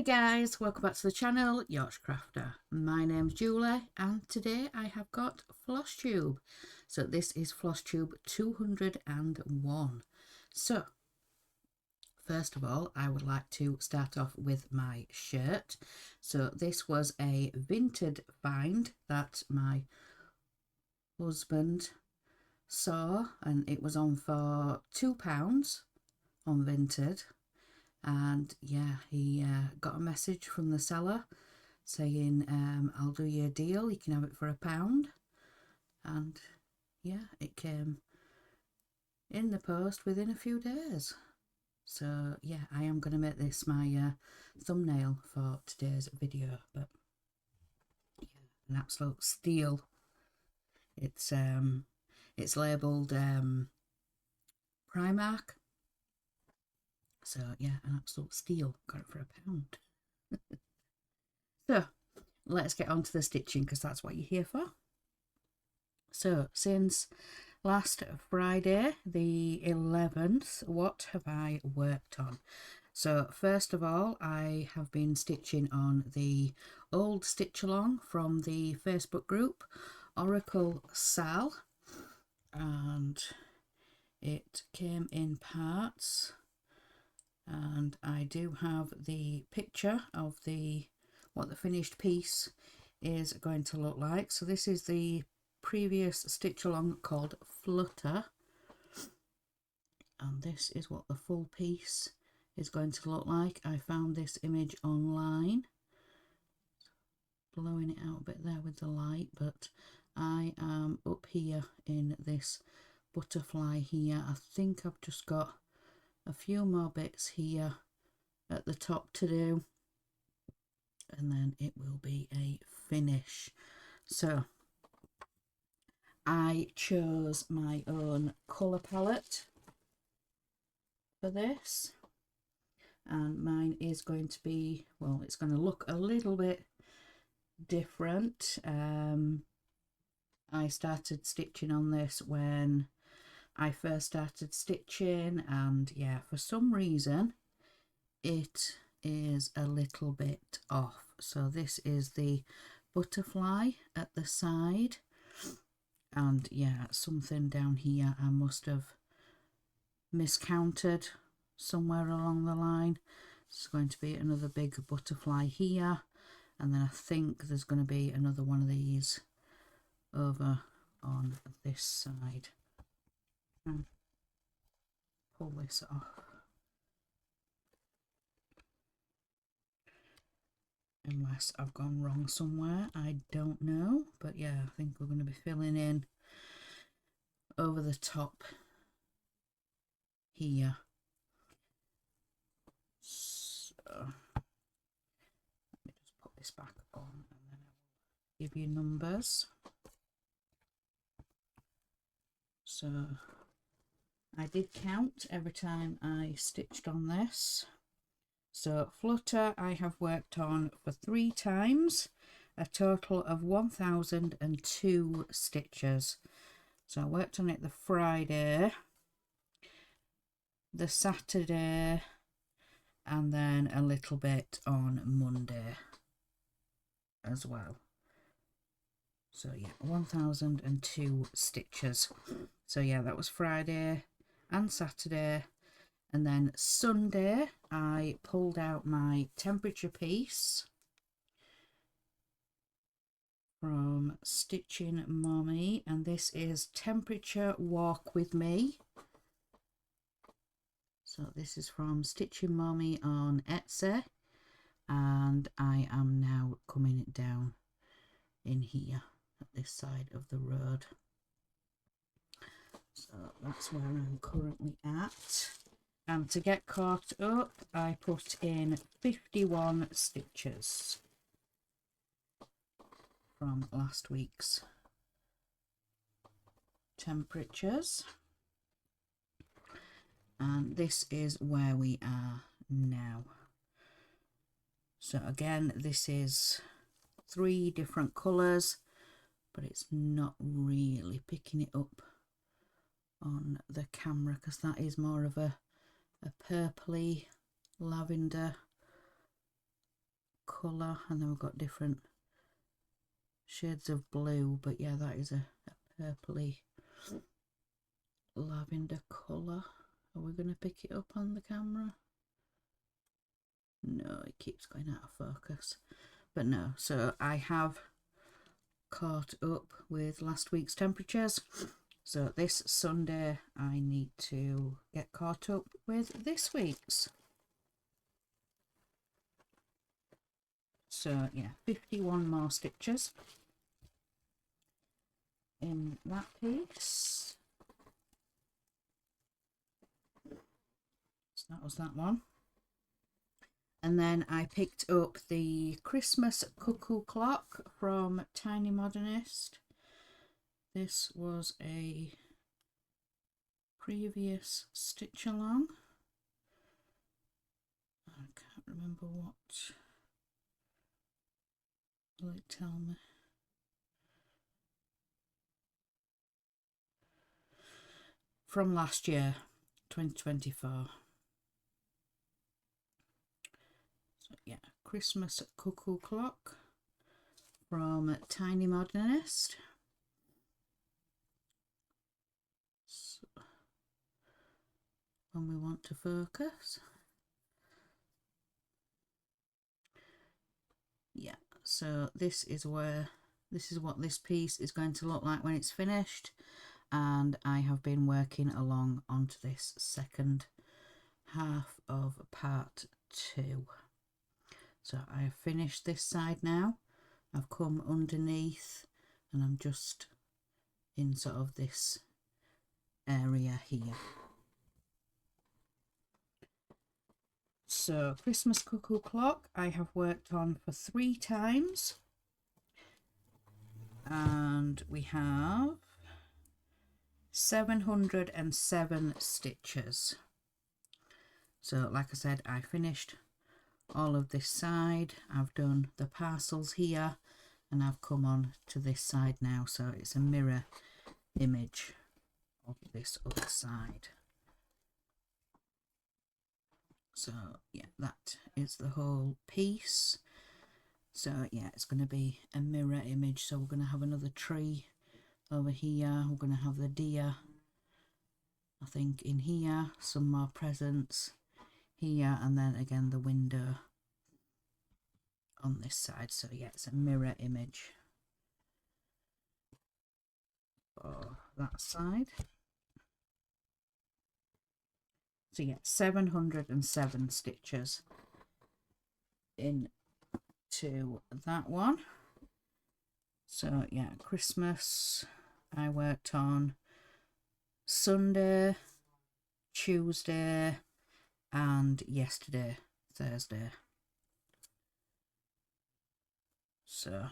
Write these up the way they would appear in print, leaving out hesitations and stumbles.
Hi guys, welcome back to the channel, Yorkshire Crafter. My name's Julie and today I have got Flosstube. So this is Flosstube 201. So first of all, I would like to start off with my shirt. So this was a Vinted find that my husband saw and it was on for £2 on Vinted. And yeah, he got a message from the seller saying I'll do you a deal, you can have it for £1. And yeah, it came in the post within a few days. So yeah, I am going to make this my thumbnail for today's video. But yeah, an absolute steal. It's labelled Primark. So yeah, an absolute steal. Got it for £1. So let's get on to the stitching because that's what you're here for. So since last Friday the 11th, what have I worked on? So first of all, I have been stitching on the old stitch along from the Facebook group Oracle Sal, and it came in parts. And I do have the picture of what the finished piece is going to look like. So this is the previous stitch along called Flutter, and this is what the full piece is going to look like. I found this image online, blowing it out a bit there with the light, but I am up here in this butterfly here. I think I've just got a few more bits here at the top to do, and then it will be a finish. So I chose my own colour palette for this, and mine is going to be, well, it's going to look a little bit different. I started stitching on this when I first started stitching, and yeah, for some reason it is a little bit off. So this is the butterfly at the side, and yeah, something down here I must have miscounted somewhere along the line. It's going to be another big butterfly here, and then I think there's going to be another one of these over on this side. Pull this off. Unless I've gone wrong somewhere, I don't know. But yeah, I think we're going to be filling in over the top here. So let me just put this back on and then I will give you numbers. So I did count every time I stitched on this. So Flutter I have worked on for 3 times, a total of 1002 stitches. So I worked on it the Friday, the Saturday, and then a little bit on Monday as well. So yeah, 1002 stitches. So yeah, that was Friday and Saturday. And then Sunday, I pulled out my temperature piece from Stitching Mommy, and this is Temperature Walk With Me. So this is from Stitching Mommy on Etsy, and I am now coming it down in here at this side of the road. So that's where I'm currently at. And to get caught up, I put in 51 stitches from last week's temperatures. And this is where we are now. So again, this is 3 different colours, but it's not really picking it up on the camera because that is more of a purpley lavender colour, and then we've got different shades of blue, but yeah, that is a purpley lavender colour. Are we going to pick it up on the camera? No, it keeps going out of focus. But no, so I have caught up with last week's temperatures. So this Sunday I need to get caught up with this week's. So yeah, 51 more stitches in that piece. So that was that one. And then I picked up the Christmas cuckoo clock from Tiny Modernist. This was a previous stitch along. I can't remember what will it tell me. From last year, 2024. So yeah, Christmas cuckoo clock from Tiny Modernist. So, when we want to focus. Yeah, so this is what this piece is going to look like when it's finished, and I have been working along onto this second half of part 2. So I have finished this side now. I've come underneath and I'm just in sort of this area here. So Christmas cuckoo clock I have worked on for 3 times, and we have 707 stitches. So like I said, I finished all of this side. I've done the parcels here and I've come on to this side now, so it's a mirror image of this other side. So yeah, that is the whole piece. So yeah, it's going to be a mirror image. So we're going to have another tree over here. We're going to have the deer, I think, in here. Some more presents here, and then again the window on this side. So yeah, it's a mirror image for that side. So yeah, 707 stitches into that one. So yeah, Christmas I worked on Sunday, Tuesday and yesterday, Thursday. So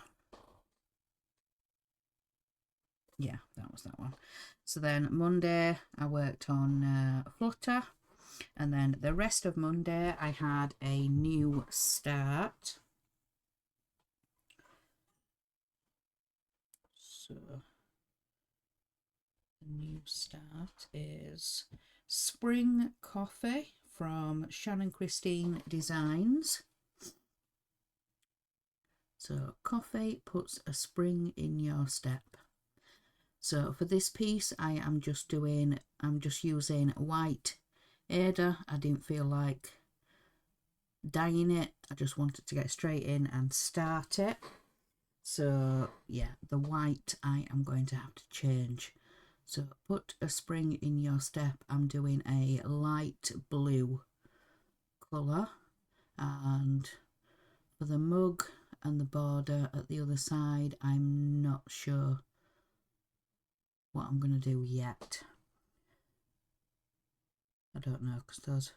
yeah, that was that one. So then Monday I worked on Flutter, and then the rest of Monday I had a new start. So the new start is Spring Coffee from Shannon Christine Designs. So coffee puts a spring in your step. So for this piece I'm just using white Ada. I didn't feel like dyeing it. I just wanted to get straight in and start it. So yeah, the white I am going to have to change. So put a spring in your step. I'm doing a light blue colour, and for the mug and the border at the other side I'm not sure what I'm going to do yet. I don't know, because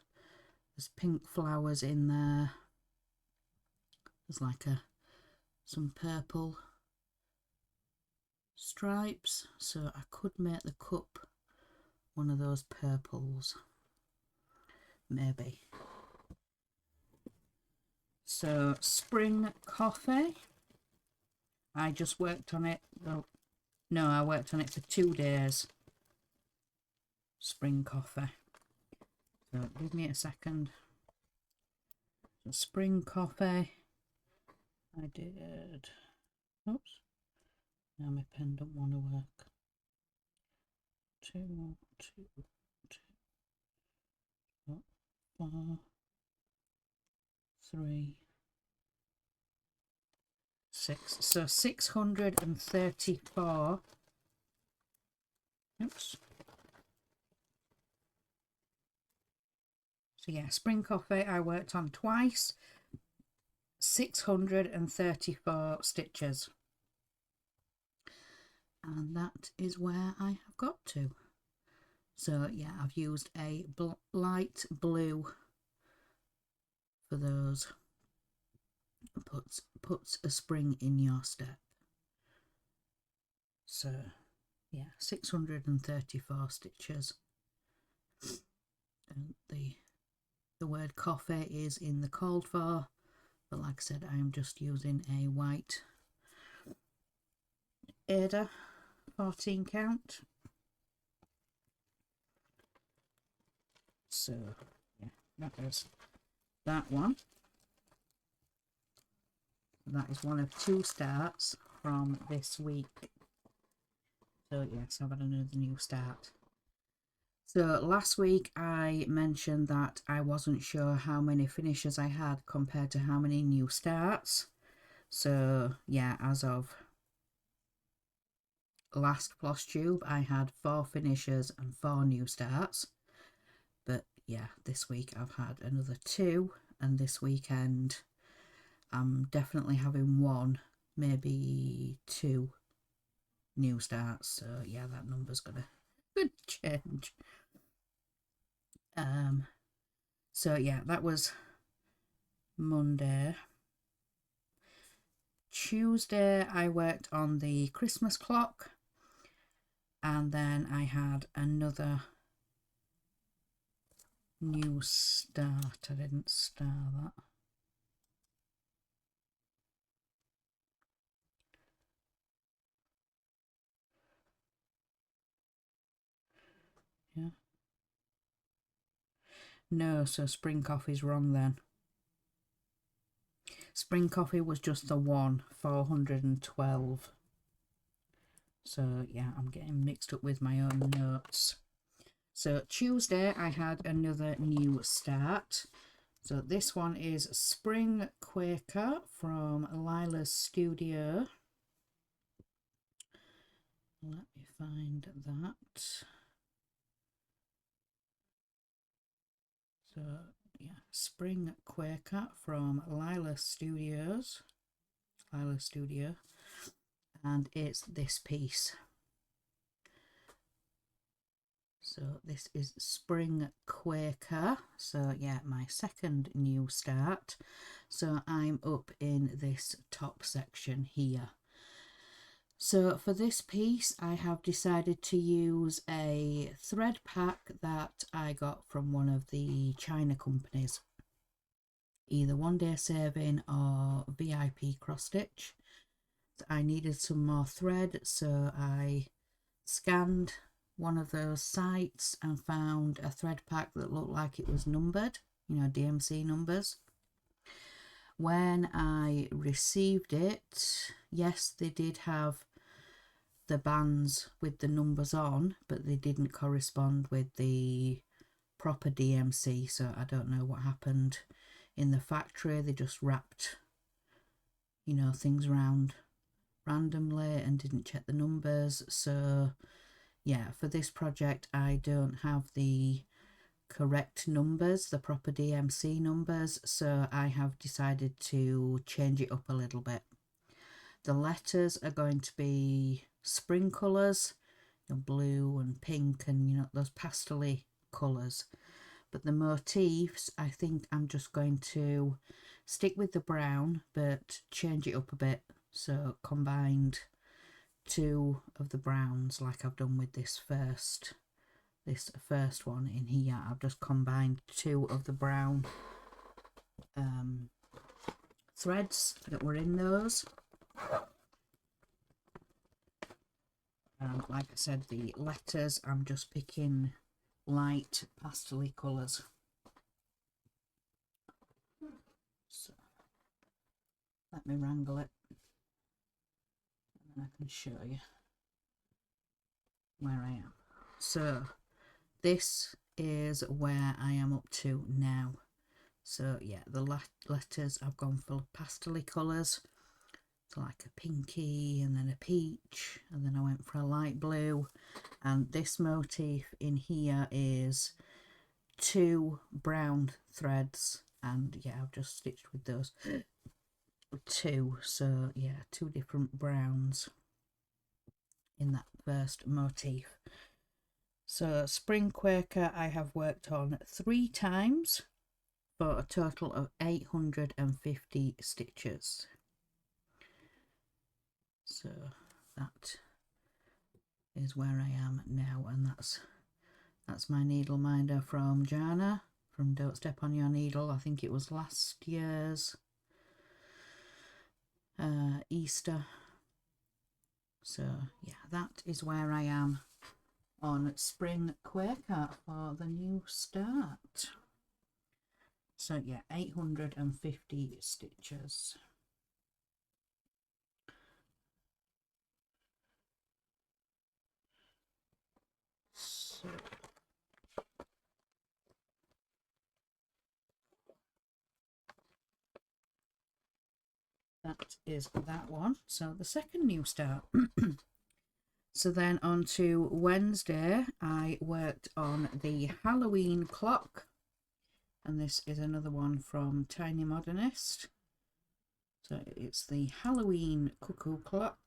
there's pink flowers in there. There's like some purple stripes, so I could make the cup one of those purples, maybe. So Spring Coffee, I just worked on it, well, no, I worked on it for 2 days. Spring Coffee. So give me a second. So Spring Coffee I did, oops, now my pen don't want to work. 2, 2, 2, 4, 3, 6. So 634. Oops. So yeah, spring coffee I worked on twice. 634 stitches. And that is where I have got to. So yeah, I've used a light blue for those. Puts a spring in your step. So yeah, 634 stitches. And the word coffee is in the called for, but like I said, I am just using a white Ada 14 count. So yeah, that is that one. That is one of 2 starts from this week. So yes, I've had another new start. So last week I mentioned that I wasn't sure how many finishes I had compared to how many new starts. So yeah, as of last Flosstube I had 4 finishes and 4 new starts. But yeah, this week I've had another 2, and this weekend I'm definitely having 1, maybe 2 new starts. So yeah, that number's gonna change. So yeah, that was Monday. Tuesday I worked on the Christmas clock, and then I had another new start. I didn't star that. Yeah. No, so spring coffee's wrong then. Spring coffee was just the one, 412. So yeah, I'm getting mixed up with my own notes. So Tuesday I had another new start. So this one is Spring Quaker from Lila's Studio. Let me find that. So yeah, Spring Quaker from Lila Studio, and it's this piece. So this is Spring Quaker. So yeah, my second new start. So I'm up in this top section here. So for this piece I have decided to use a thread pack that I got from one of the China companies, either One Day Saving or VIP Cross Stitch. I needed some more thread, so I scanned one of those sites and found a thread pack that looked like it was numbered, you know, DMC numbers. When I received it, yes, they did have the bands with the numbers on, but they didn't correspond with the proper DMC, so I don't know what happened in the factory. They just wrapped, you know, things around randomly and didn't check the numbers. So yeah, for this project I don't have the correct numbers, the proper DMC numbers, so I have decided to change it up a little bit. The letters are going to be spring colours, you know, blue and pink and, you know, those pastel-y colours. But the motifs, I think I'm just going to stick with the brown but change it up a bit. So combined 2 of the browns like I've done with this first one in here. I've just combined 2 of the brown threads that were in those. Like I said, the letters, I'm just picking light pastel-y colours. So let Let me wrangle it, and then I can show you where I am. So this is where I am up to now. So yeah, the letters I've gone for pastel colours, so like a pinky and then a peach, and then I went for a light blue, and this motif in here is 2 brown threads, and yeah, I've just stitched with those 2, so yeah, 2 different browns in that first motif. So Spring Quaker I have worked on 3 times for a total of 850 stitches. So that is where I am now, and that's my needle minder from Jana from Don't Step on Your Needle. I think it was last year's Easter. So yeah, that is where I am on Spring Quaker for the new start. So yeah, 850 stitches. So that is that one. So the second new start. So then on to Wednesday, I worked on the Halloween clock, and this is another one from Tiny Modernist. So it's the Halloween cuckoo clock.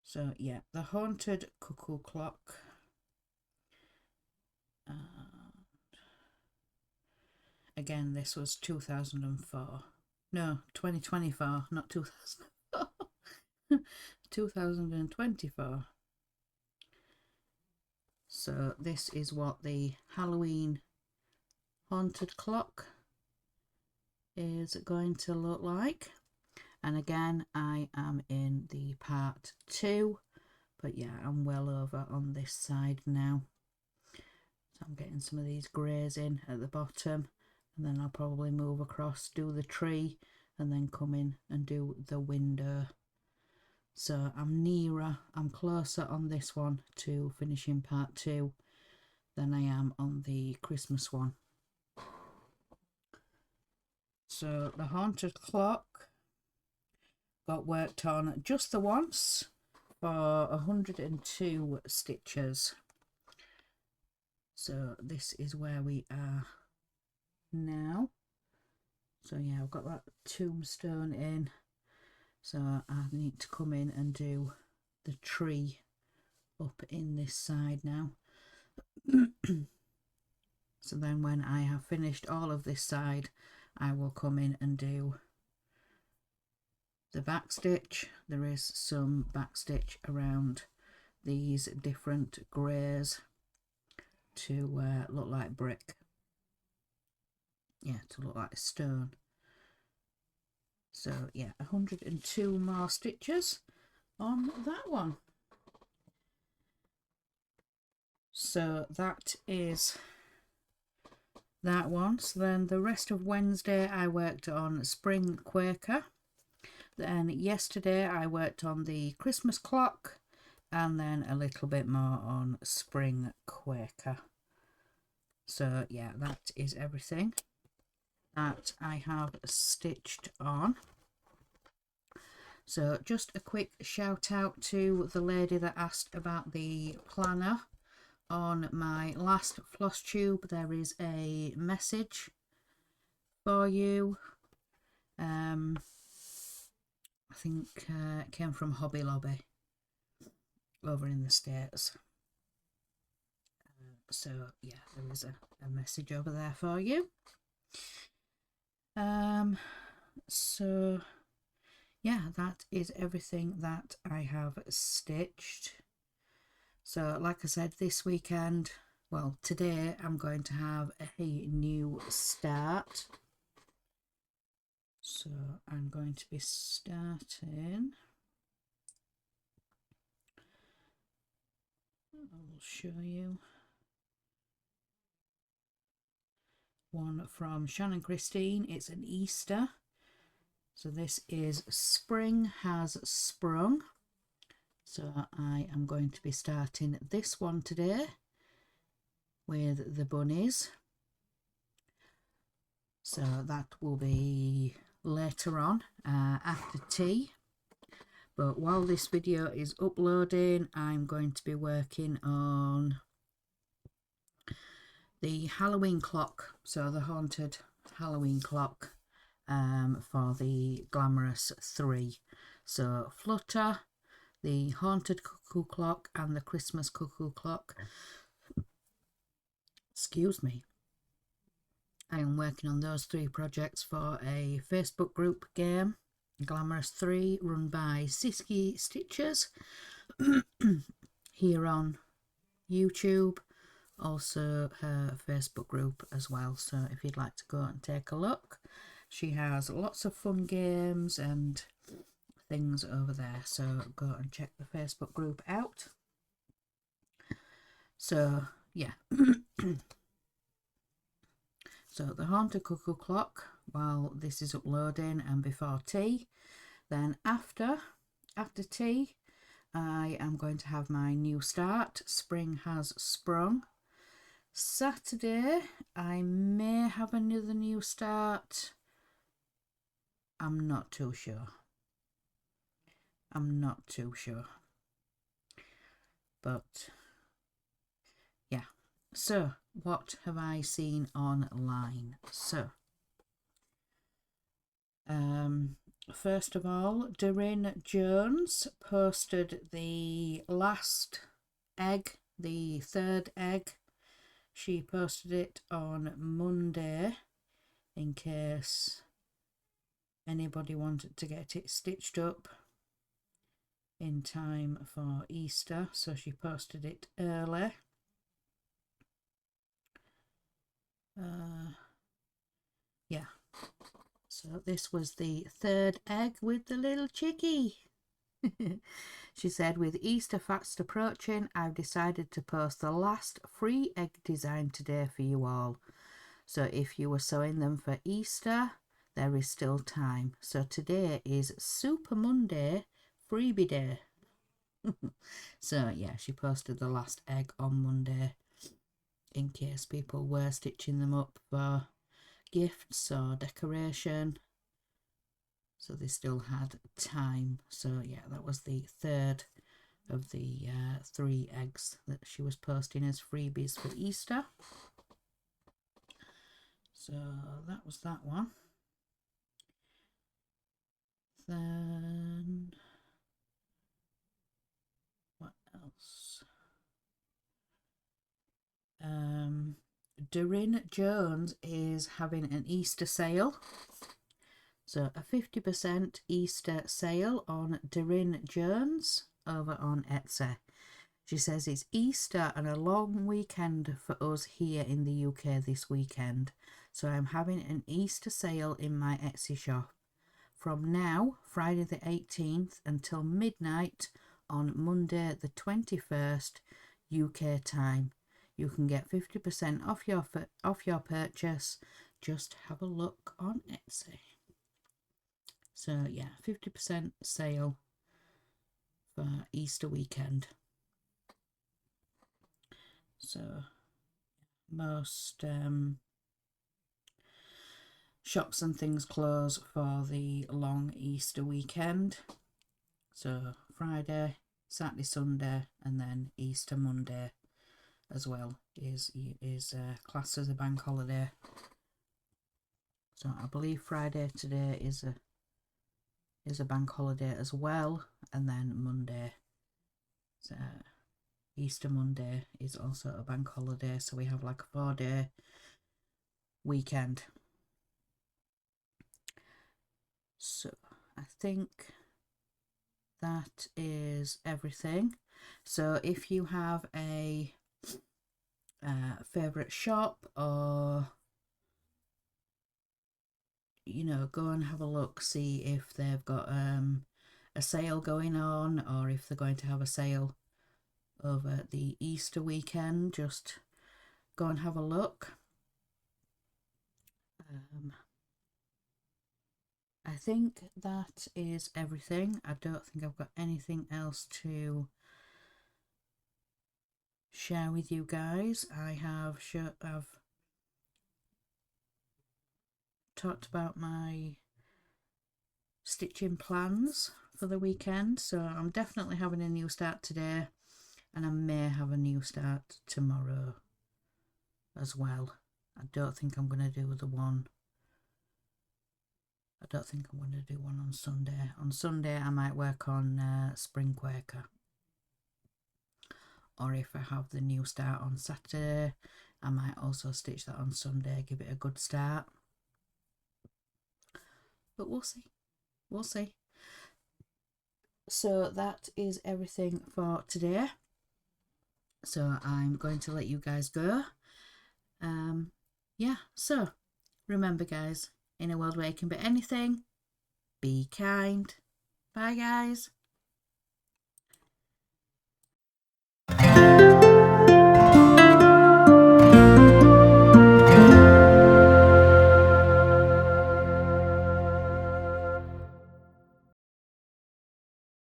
So yeah, the haunted cuckoo clock. Again, this was 2004. No, 2024, not 2004. 2024. So this is what the Halloween haunted clock is going to look like. And again, I am in the part 2, but yeah, I'm well over on this side now. So I'm getting some of these greys in at the bottom, and then I'll probably move across, do the tree, and then come in and do the window. So I'm closer on this one to finishing part 2 than I am on the Christmas one. So the haunted clock got worked on just the once for 102 stitches. So this is where we are now. So yeah, I've got that tombstone in, so I need to come in and do the tree up in this side now. So then when I have finished all of this side, I will come in and do the back stitch. There is some back stitch around these different greys to look like brick. Yeah, to look like stone. So yeah, 102 more stitches on that one. So that is that one. So then the rest of Wednesday I worked on Spring Quaker. Then yesterday I worked on the Christmas clock, and then a little bit more on Spring Quaker. So yeah, that is everything that I have stitched on. So just a quick shout out to the lady that asked about the planner on my last Flosstube. There is a message for you. I think it came from Hobby Lobby over in the States. So yeah, there is a message over there for you. So yeah, that is everything that I have stitched. So like I said, this weekend, well today, I'm going to have a new start. So I'm going to be starting, I will show you. one from Shannon Christine. It's an Easter. So this is Spring Has Sprung. So I am going to be starting this one today with the bunnies. So that will be later on after tea. But while this video is uploading, I'm going to be working on the Halloween clock. So the haunted Halloween clock for the Glamorous 3. So Flutter, the haunted cuckoo clock and the Christmas cuckoo clock. Excuse me. I am working on those 3 projects for a Facebook group game, Glamorous 3, run by Siski Stitchers here on YouTube, also her Facebook group as well. So if you'd like to go and take a look, she has lots of fun games and things over there, so go and check the Facebook group out. So yeah. So the haunted cuckoo clock while this is uploading and before tea. Then after tea, I am going to have my new start, Spring Has Sprung. Saturday, I may have another new start. I'm not too sure. But yeah. So what have I seen online? So first of all, Doreen Jones posted the last egg, the 3rd egg. She posted it on Monday in case anybody wanted to get it stitched up in time for Easter. So she posted it early. Yeah, so this was the 3rd egg with the little chickie. She said, with Easter fast approaching, I've decided to post the last free egg design today for you all. So if you were sewing them for Easter, there is still time. So today is Super Monday freebie day. So yeah, she posted the last egg on Monday in case people were stitching them up for gifts or decoration, so they still had time. So yeah, that was the 3rd of the 3 eggs that she was posting as freebies for Easter. So that was that one. Then what else? Doreen Jones is having an Easter sale. So a 50% Easter sale on Doreen Jones over on Etsy. She says it's Easter and a long weekend for us here in the UK this weekend. So I'm having an Easter sale in my Etsy shop. From now, Friday the 18th, until midnight on Monday the 21st UK time. You can get 50% off your purchase. Just have a look on Etsy. So yeah, 50% sale for Easter weekend. So most shops and things close for the long Easter weekend. So Friday, Saturday, Sunday, and then Easter Monday as well is classed as a bank holiday. So I believe Friday today is a bank holiday as well, and then Monday, so Easter Monday is also a bank holiday, so we have like a 4-day weekend. So I think that is everything. So if you have a favourite shop, or you know, go and have a look, see if they've got a sale going on, or if they're going to have a sale over the Easter weekend. Just go and have a look. I think that is everything. I don't think I've got anything else to share with you guys. I've talked about my stitching plans for the weekend, so I'm definitely having a new start today, and I may have a new start tomorrow as well. I don't think I'm going to do one on Sunday. On Sunday I might work on Spring Quaker, or if I have the new start on Saturday I might also stitch that on Sunday, give it a good start, but we'll see. So that is everything for today, so I'm going to let you guys go. Yeah, so remember guys, in a world where it can be anything, be kind. Bye guys.